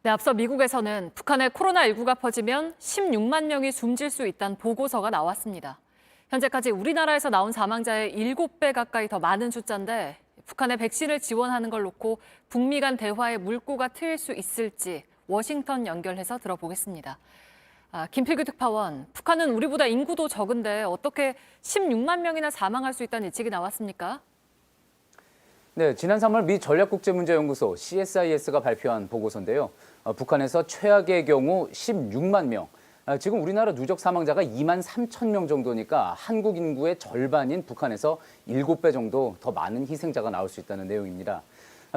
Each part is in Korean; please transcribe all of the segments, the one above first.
네, 앞서 미국에서는 북한의 코로나19가 퍼지면 16만 명이 숨질 수 있다는 보고서가 나왔습니다. 현재까지 우리나라에서 나온 사망자의 7배 가까이 더 많은 숫자인데 북한의 백신을 지원하는 걸 놓고 북미 간 대화의 물꼬가 트일 수 있을지 워싱턴 연결해서 들어보겠습니다. 김필규 특파원, 북한은 우리보다 인구도 적은데 어떻게 16만 명이나 사망할 수 있다는 예측이 나왔습니까? 네, 지난 3월 미 전략국제문제연구소 CSIS가 발표한 보고서인데요. 북한에서 최악의 경우 16만 명, 지금 우리나라 누적 사망자가 2만 3천 명 정도니까 한국 인구의 절반인 북한에서 7배 정도 더 많은 희생자가 나올 수 있다는 내용입니다.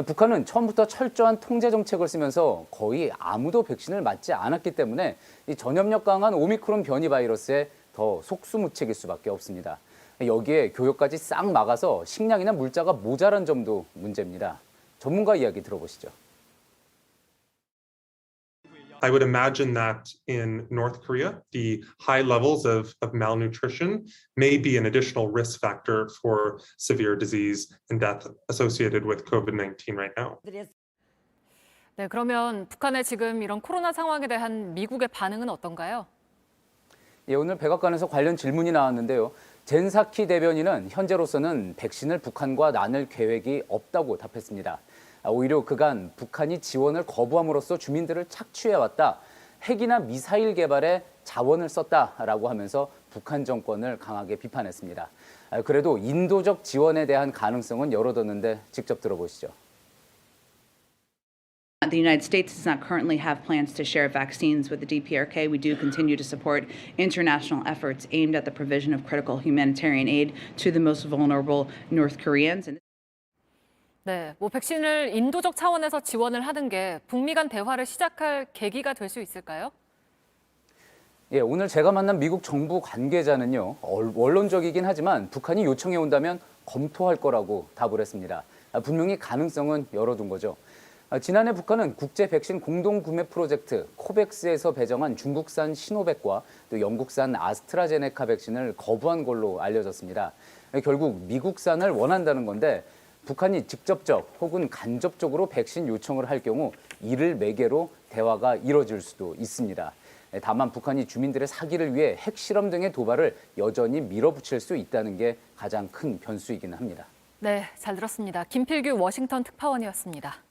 북한은 처음부터 철저한 통제 정책을 쓰면서 거의 아무도 백신을 맞지 않았기 때문에 이 전염력 강한 오미크론 변이 바이러스에 더 속수무책일 수밖에 없습니다. 여기에 교역까지 싹 막아서 식량이나 물자가 모자란 점도 문제입니다. 전문가 이야기 들어보시죠. I would imagine that in North Korea, the high levels of malnutrition may be an additional risk factor for severe disease and death associated with COVID-19 right now. 네, 그러면 북한의 지금 이런 코로나 상황에 대한 미국의 반응은 어떤가요? 예, 오늘 백악관에서 관련 질문이 나왔는데요. 젠 사키 대변인은 현재로서는 백신을 북한과 나눌 계획이 없다고 답했습니다. 오히려 그간 북한이 지원을 거부함으로써 주민들을 착취해왔다. 핵이나 미사일 개발에 자원을 썼다라고 하면서 북한 정권을 강하게 비판했습니다. 그래도 인도적 지원에 대한 가능성은 열어뒀는데 직접 들어보시죠. The United States does not currently have plans to share vaccines with the DPRK. We do continue to support international efforts aimed at the provision of critical humanitarian aid to the most vulnerable North Koreans. 네, 백신을 인도적 차원에서 지원을 하는 게 북미 간 대화를 시작할 계기가 될 수 있을까요? 예, 오늘 제가 만난 미국 정부 관계자는요, 원론적이긴 하지만 북한이 요청해 온다면 검토할 거라고 답을 했습니다. 분명히 가능성은 열어둔 거죠. 지난해 북한은 국제 백신 공동 구매 프로젝트 코백스에서 배정한 중국산 시노백과 또 영국산 아스트라제네카 백신을 거부한 걸로 알려졌습니다. 결국 미국산을 원한다는 건데 북한이 직접적 혹은 간접적으로 백신 요청을 할 경우 이를 매개로 대화가 이뤄질 수도 있습니다. 다만 북한이 주민들의 사기를 위해 핵실험 등의 도발을 여전히 밀어붙일 수 있다는 게 가장 큰 변수이긴 합니다. 네, 잘 들었습니다. 김필규 워싱턴 특파원이었습니다.